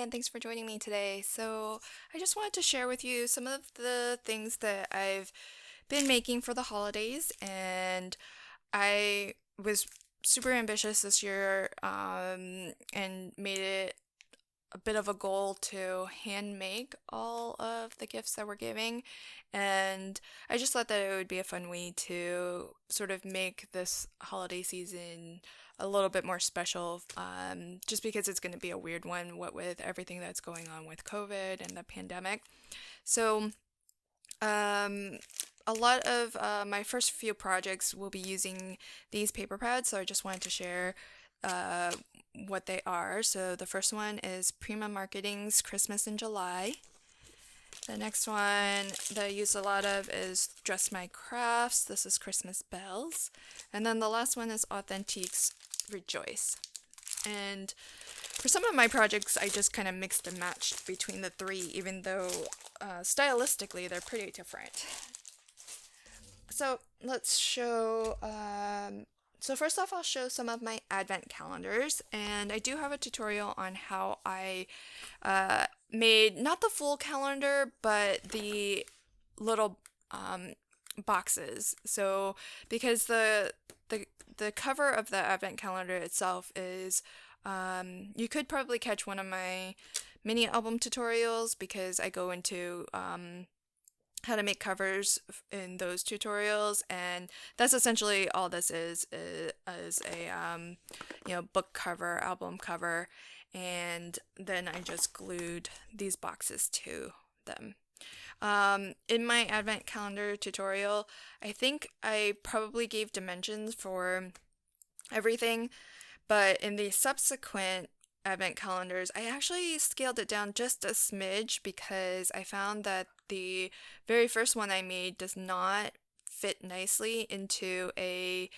and thanks for joining me today. So, I just wanted to share with you some of the things that I've been making for the holidays, and I was super ambitious this year and made it a bit of a goal to hand make all of the gifts that we're giving. And I just thought that it would be a fun way to sort of make this holiday season a little bit more special, just because it's going to be a weird one, what with everything that's going on with COVID and the pandemic. So, um, a lot of my first few projects will be using these paper pads, so I just wanted to share uh, what they are. So the first one is Prima Marketing's Christmas in July. The next one that I use a lot of is Dress My Crafts. This is Christmas Bells. And then the last one is Authentique's Rejoice. And for some of my projects, I just kind of mixed and matched between the three, even though stylistically they're pretty different. So let's show. So first off, I'll show some of my advent calendars, and I do have a tutorial on how I made not the full calendar, but the little boxes. So because the cover of the advent calendar itself is, you could probably catch one of my mini album tutorials because I go into how to make covers in those tutorials, and that's essentially all this is a book cover, album cover, and then I just glued these boxes to them. In my advent calendar tutorial, I think I probably gave dimensions for everything, but in the subsequent advent calendars, I actually scaled it down just a smidge because I found that the very first one I made does not fit nicely into a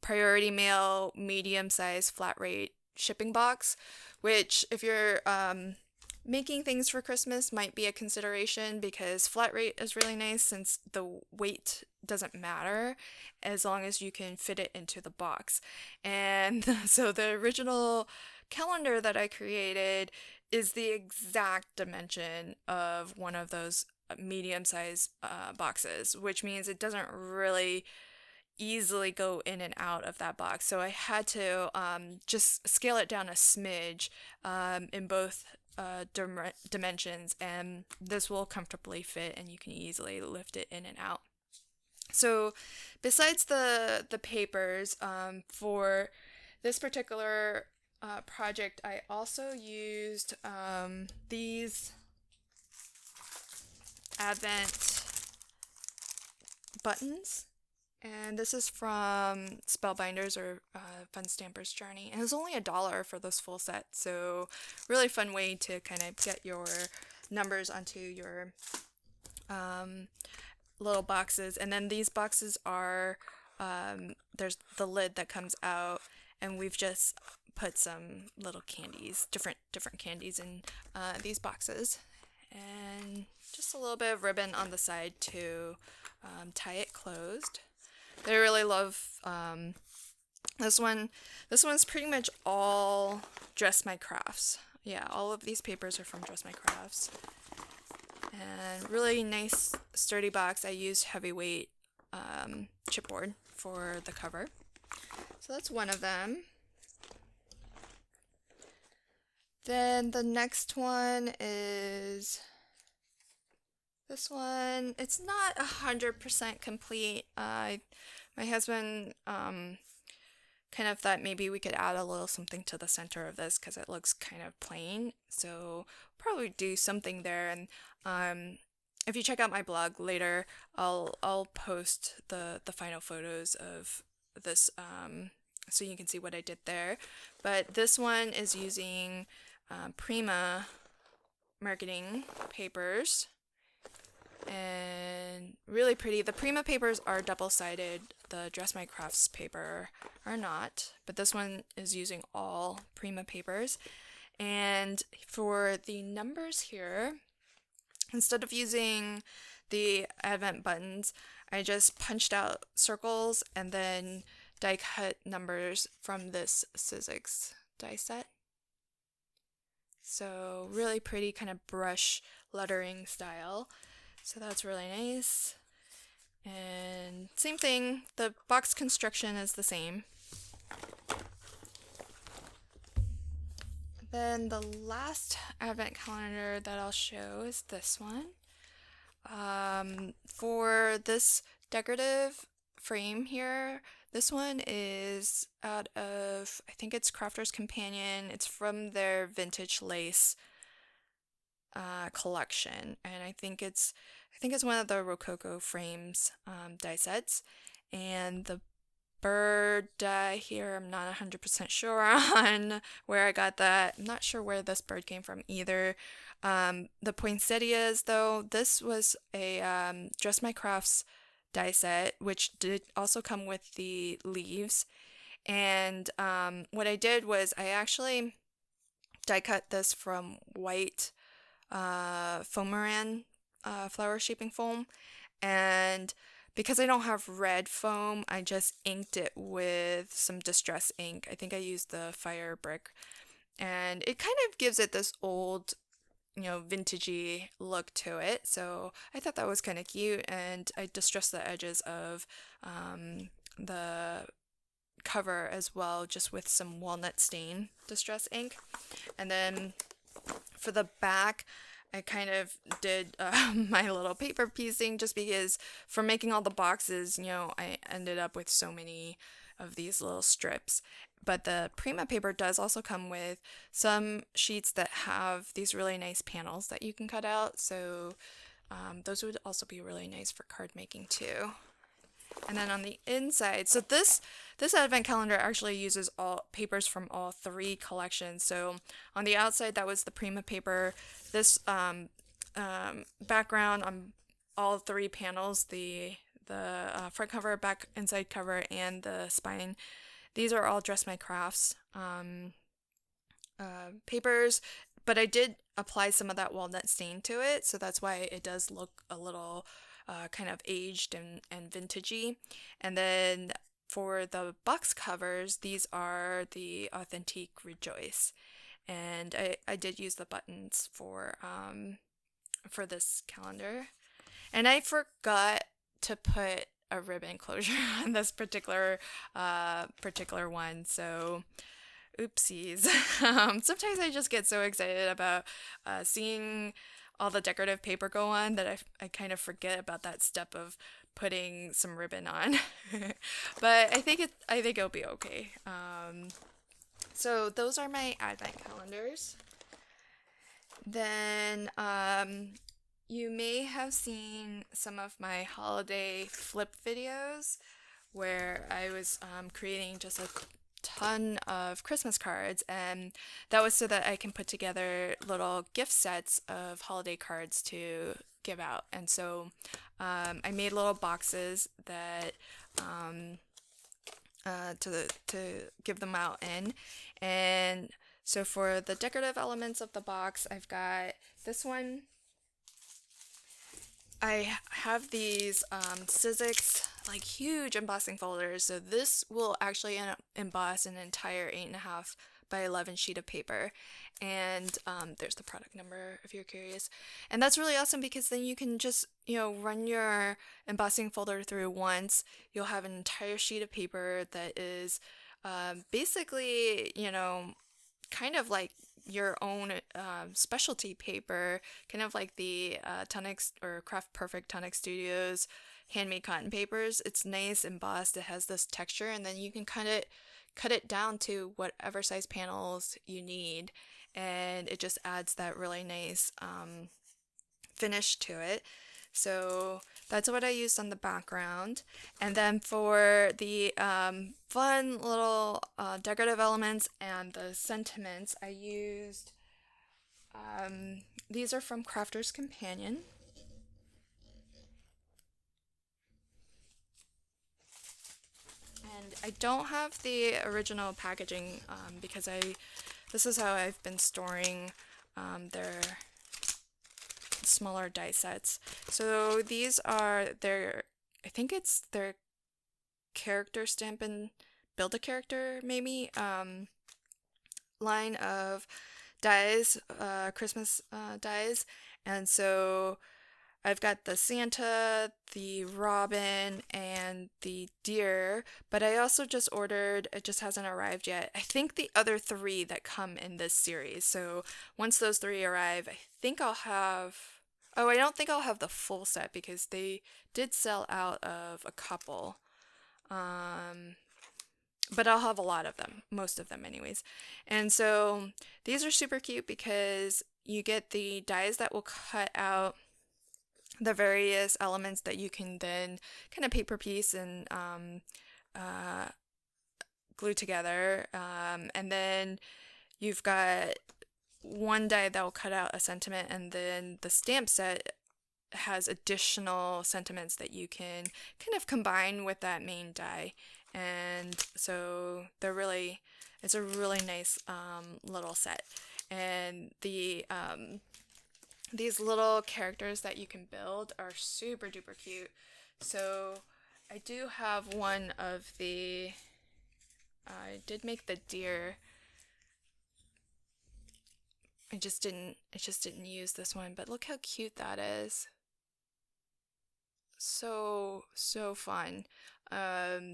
priority mail medium size flat rate shipping box, which if you're making things for Christmas might be a consideration because flat rate is really nice since the weight doesn't matter as long as you can fit it into the box. And so the original calendar that I created is the exact dimension of one of those medium sized boxes, which means it doesn't really easily go in and out of that box. So I had to just scale it down a smidge in both dimensions, and this will comfortably fit and you can easily lift it in and out. So besides the papers, for this particular project, I also used these Advent buttons. And this is from Spellbinders or Fun Stamper's Journey. And it's only $1 for this full set. So really fun way to kind of get your numbers onto your little boxes. And then these boxes are, there's the lid that comes out, and we've just put some little candies, different candies in these boxes. And just a little bit of ribbon on the side to tie it closed. I really love this one. This one's pretty much all Dress My Crafts. Yeah, all of these papers are from Dress My Crafts. And really nice sturdy box. I used heavyweight chipboard for the cover. So that's one of them. Then the next one is this one. It's not 100% complete. My husband kind of thought maybe we could add a little something to the center of this because it looks kind of plain. So probably do something there. And if you check out my blog later, I'll post the final photos of this so you can see what I did there. But this one is using Prima Marketing papers. And really pretty. The Prima papers are double-sided. The Dress My Crafts paper are not, but this one is using all Prima papers. And for the numbers here, instead of using the advent buttons, I just punched out circles and then die cut numbers from this Sizzix die set. So really pretty kind of brush lettering style. So that's really nice. And same thing, the box construction is the same. Then the last advent calendar that I'll show is this one. For this decorative frame here, this one is out of, I think it's Crafter's Companion. It's from their vintage lace collection, and I think it's one of the Rococo frames die sets, and the bird die here, I'm not 100% sure on where I got that. I'm not sure where this bird came from either. The poinsettias, though, this was a Dress My Crafts die set, which did also come with the leaves. And what I did was I actually die cut this from white Foameran flower shaping foam, and because I don't have red foam, I just inked it with some distress ink. I think I used the Fire Brick, and it kind of gives it this old, vintagey look to it. So I thought that was kind of cute, and I distressed the edges of the cover as well, just with some walnut stain distress ink. And then for the back, I kind of did my little paper piecing, just because for making all the boxes, I ended up with so many of these little strips. But the Prima paper does also come with some sheets that have these really nice panels that you can cut out. So those would also be really nice for card making too. And then on the inside, so this advent calendar actually uses all papers from all three collections. So on the outside, that was the Prima paper. This background on all three panels, the front cover, back, inside cover, and the spine, these are all Dress My Crafts papers. But I did apply some of that walnut stain to it, so that's why it does look a little kind of aged and vintagey. And then for the box covers, these are the Authentique Rejoice. And I did use the buttons for this calendar. And I forgot to put a ribbon closure on this particular one, so oopsies. Sometimes I just get so excited about seeing all the decorative paper go on that I kind of forget about that step of putting some ribbon on. But I think it'll be okay. So those are my advent calendars. Then you may have seen some of my holiday flip videos where I was creating just a ton of Christmas cards, and that was so that I can put together little gift sets of holiday cards to give out. And so I made little boxes that to give them out in. And so for the decorative elements of the box, I've got this one. I have these Sizzix like huge embossing folders, so this will actually emboss an entire 8.5 by 11 sheet of paper. And there's the product number if you're curious. And that's really awesome because then you can just run your embossing folder through once. You'll have an entire sheet of paper that is basically kind of like your own specialty paper, kind of like the Tonic or Craft Perfect Tonic Studios handmade cotton papers. It's nice embossed, it has this texture, and then you can cut it down to whatever size panels you need, and it just adds that really nice finish to it. So that's what I used on the background. And then for the fun little decorative elements and the sentiments, I used, these are from Crafter's Companion. And I don't have the original packaging because this is how I've been storing their smaller die sets. So these are I think it's their character Stampin' Build a Character maybe line of dies, Christmas dies. And so I've got the Santa, the Robin, and the deer, but I also just ordered, it just hasn't arrived yet. I think the other three that come in this series. So once those three arrive, I think I'll have. Oh, I don't think I'll have the full set because they did sell out of a couple. Um, but I'll have a lot of them, most of them, anyways. And so these are super cute because you get the dies that will cut out the various elements that you can then kind of paper piece and uh, glue together. And then you've got one die that will cut out a sentiment, and then the stamp set has additional sentiments that you can kind of combine with that main die. And so it's a really nice little set. And these little characters that you can build are super duper cute. So I do have one of I did make the deer. I just didn't use this one, but look how cute that is. So fun.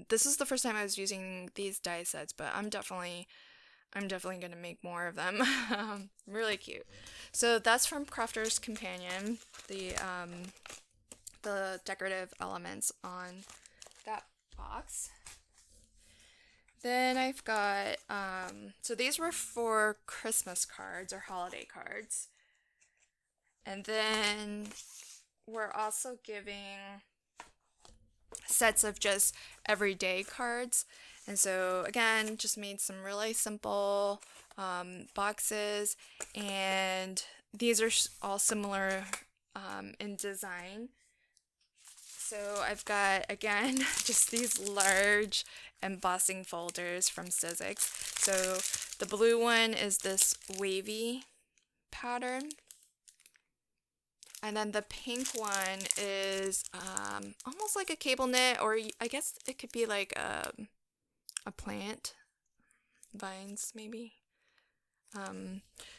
This is the first time I was using these die sets, but I'm definitely gonna make more of them. Really cute. So that's from Crafter's Companion, the decorative elements on that box. Then I've got so these were for Christmas cards or holiday cards. And then we're also giving sets of just everyday cards. And so again, just made some really simple boxes, and these are all similar in design. So I've got, again, just these large embossing folders from Sizzix. So the blue one is this wavy pattern. And then the pink one is almost like a cable knit, or I guess it could be like a plant, vines maybe.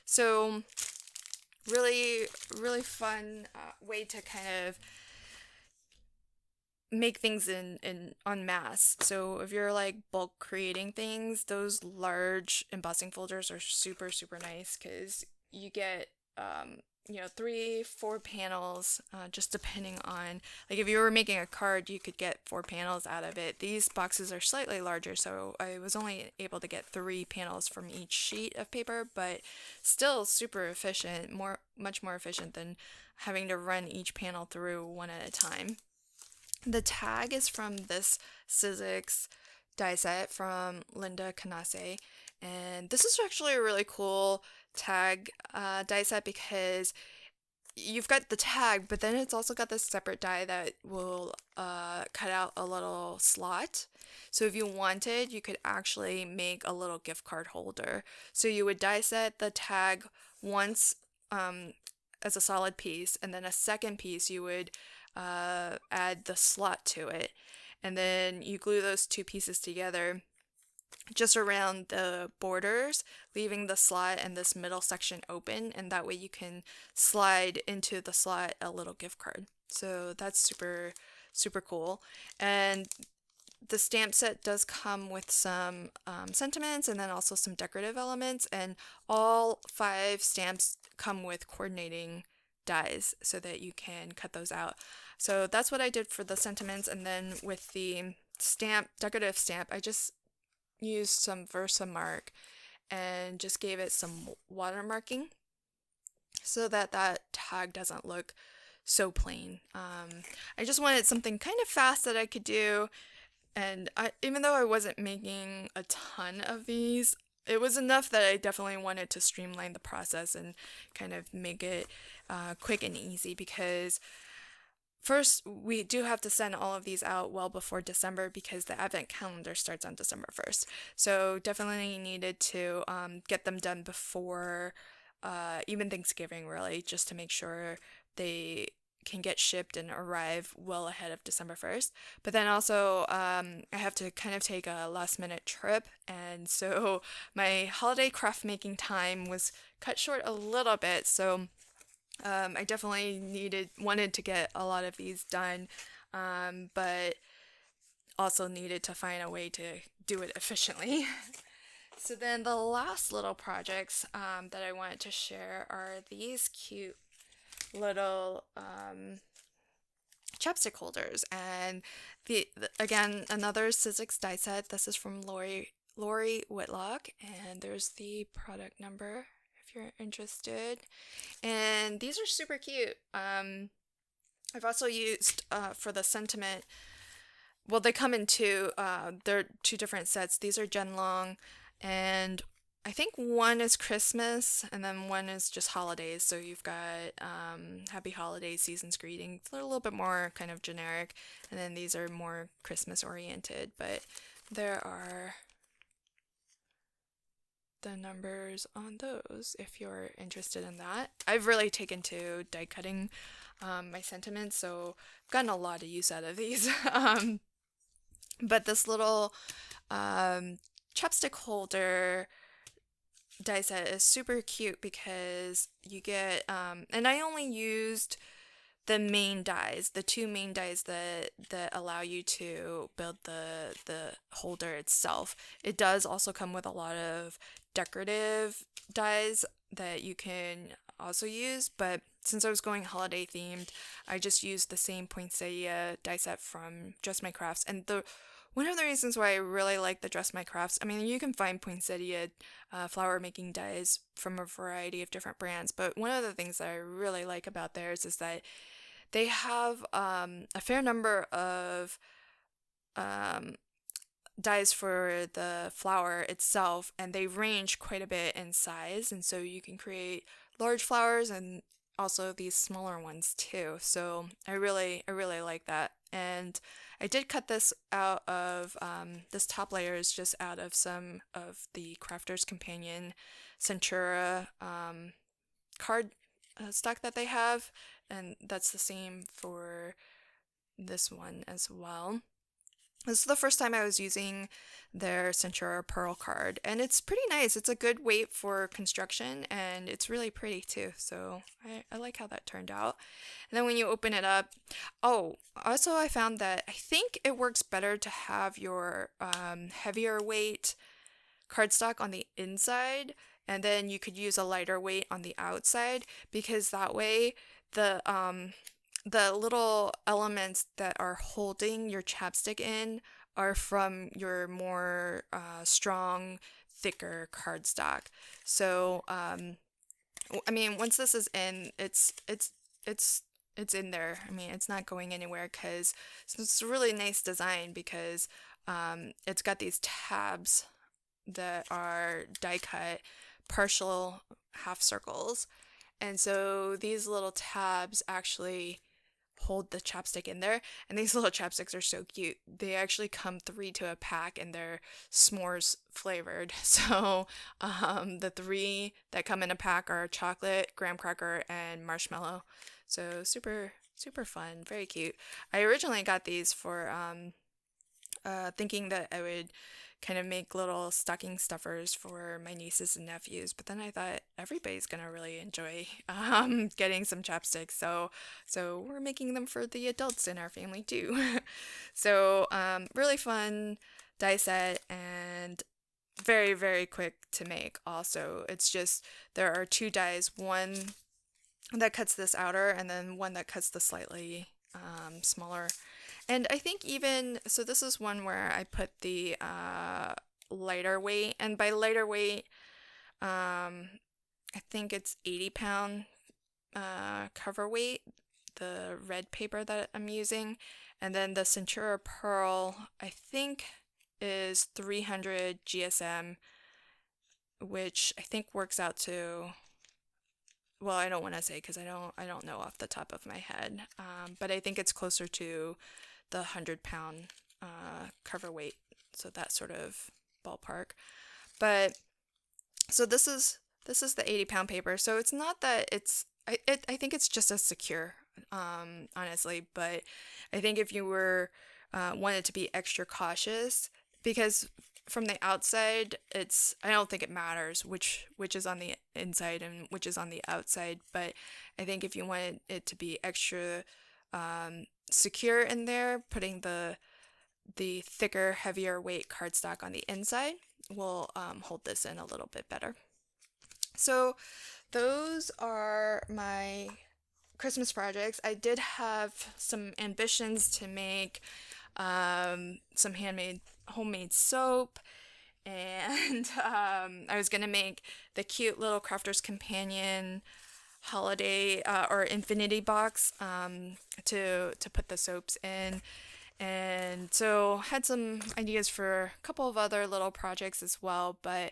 So really, really fun way to kind of make things in en masse. So if you're like bulk creating things, those large embossing folders are super, super nice because you get 3-4 panels, just depending on, like, if you were making a card, you could get 4 panels out of it. These boxes are slightly larger, so I was only able to get 3 panels from each sheet of paper, but still super efficient, much more efficient than having to run each panel through one at a time. The tag is from this Sizzix die set from Linda Canase, and this is actually a really cool tag die set because you've got the tag, but then it's also got this separate die that will cut out a little slot. So if you wanted, you could actually make a little gift card holder. So you would die set the tag once as a solid piece, and then a second piece you would add the slot to it. And then you glue those two pieces together just around the borders, leaving the slot and this middle section open, and that way you can slide into the slot a little gift card. So that's super, super cool. And the stamp set does come with some sentiments and then also some decorative elements, and all 5 stamps come with coordinating dies so that you can cut those out. So that's what I did for the sentiments, and then with the decorative stamp, I just used some Versamark and just gave it some watermarking so that tag doesn't look so plain. I just wanted something kind of fast that I could do, and even though I wasn't making a ton of these, it was enough that I definitely wanted to streamline the process and kind of make it quick and easy, because first, we do have to send all of these out well before December because the Advent calendar starts on December 1st. So definitely needed to get them done before even Thanksgiving, really, just to make sure they can get shipped and arrive well ahead of December 1st. But then also, I have to kind of take a last minute trip, and so my holiday craft making time was cut short a little bit. So I definitely wanted to get a lot of these done, but also needed to find a way to do it efficiently. So then the last little projects that I wanted to share are these cute little chapstick holders, and again, another Sizzix die set. This is from Lori Whitlock, and there's the product number if you're interested. And these are super cute. I've also used for the sentiment. Well, they come in two. They're two different sets. These are Genlong, and I think one is Christmas, and then one is just holidays. So you've got Happy Holidays, Season's Greetings. They're a little bit more kind of generic, and then these are more Christmas oriented. But there are the numbers on those if you're interested in that. I've really taken to die cutting my sentiments, so I've gotten a lot of use out of these. But this little chapstick holder die set is super cute because you get, and I only used the main dies, the two main dies that allow you to build the holder itself. It does also come with a lot of decorative dies that you can also use, but since I was going holiday themed, I just used the same poinsettia die set from Just My Crafts. And one of the reasons why I really like the Just My Crafts, I mean, you can find poinsettia flower making dies from a variety of different brands, but one of the things that I really like about theirs is that they have a fair number of dies for the flower itself, and they range quite a bit in size, and so you can create large flowers and also these smaller ones too. So I really like that. And I did cut this out of this top layer is just out of some of the Crafter's Companion Centura card stock that they have, and that's the same for this one as well. This is the first time I was using their Centura Pearl card, and it's pretty nice. It's a good weight for construction, and it's really pretty too, so I like how that turned out. And then when you open it up, also I found that I think it works better to have your heavier weight cardstock on the inside, and then you could use a lighter weight on the outside, because that way the little elements that are holding your chapstick in are from your more strong, thicker cardstock. So, I mean, once this is in, it's in there. I mean, it's not going anywhere because it's a really nice design because it's got these tabs that are die cut partial half circles. And so these little tabs actually hold the chapstick in there, and these little chapsticks are so cute. They actually come 3 to a pack, and they're s'mores flavored. So the 3 that come in a pack are chocolate, graham cracker, and marshmallow. So super fun, very cute. I originally got these for thinking that I would kind of make little stocking stuffers for my nieces and nephews, but then I thought everybody's gonna really enjoy getting some chapsticks, so we're making them for the adults in our family too. So really fun die set, and very quick to make. Also, it's just there are 2 dies, one that cuts this outer and then one that cuts the slightly smaller. And I think so this is one where I put the lighter weight, and by lighter weight, I think it's 80-pound cover weight, the red paper that I'm using, and then the Centura Pearl, I think, is 300 GSM, which I think works out to, well, I don't want to say because I don't know off the top of my head, but I think it's closer to the 100-pound cover weight, so that sort of ballpark. But so this is the 80-pound paper, so it's not that I think it's just as secure. honestly. But I think if you were wanted to be extra cautious, because from the outside, I don't think it matters which is on the inside and which is on the outside. But I think if you wanted it to be extra secure in there, putting the thicker, heavier weight cardstock on the inside will hold this in a little bit better. So those are my Christmas projects. I did have some ambitions to make some homemade soap, and I was gonna make the cute little Crafter's Companion holiday or infinity box to put the soaps in. And so had some ideas for a couple of other little projects as well, but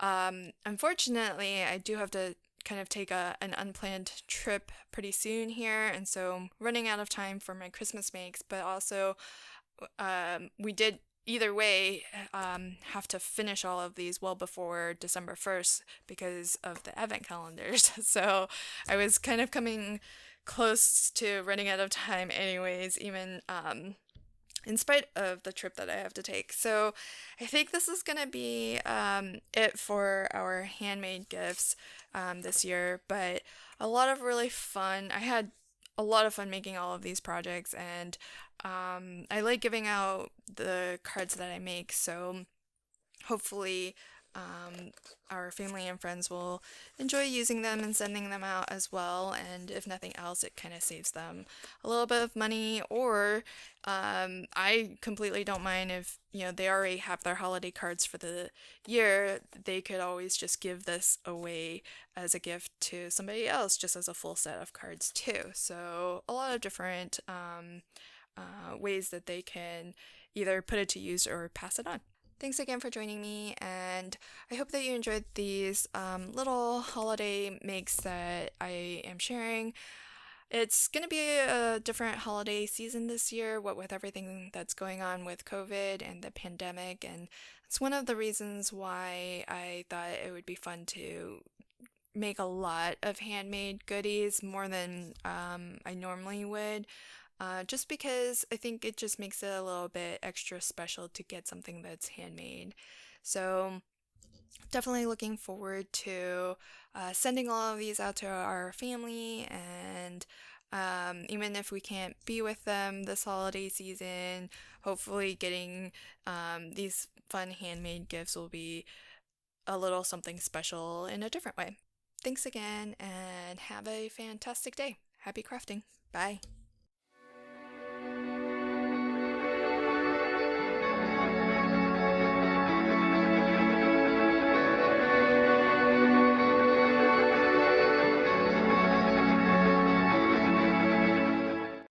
unfortunately, I do have to kind of take an unplanned trip pretty soon here, and so I'm running out of time for my Christmas makes, but also we did either way have to finish all of these well before December 1st because of the advent calendars. So I was kind of coming close to running out of time anyways, even in spite of the trip that I have to take. So I think this is going to be it for our handmade gifts this year, but a lot of really fun. I had a lot of fun making all of these projects, and I like giving out the cards that I make, so hopefully our family and friends will enjoy using them and sending them out as well. And if nothing else, it kind of saves them a little bit of money. Or I completely don't mind if they already have their holiday cards for the year. They could always just give this away as a gift to somebody else, just as a full set of cards too. So a lot of different ways that they can either put it to use or pass it on. Thanks again for joining me, and I hope that you enjoyed these little holiday makes that I am sharing. It's going to be a different holiday season this year, what with everything that's going on with COVID and the pandemic, and it's one of the reasons why I thought it would be fun to make a lot of handmade goodies, more than I normally would. Just because I think it just makes it a little bit extra special to get something that's handmade. So definitely looking forward to sending all of these out to our family, and even if we can't be with them this holiday season, hopefully getting these fun handmade gifts will be a little something special in a different way. Thanks again, and have a fantastic day. Happy crafting. Bye.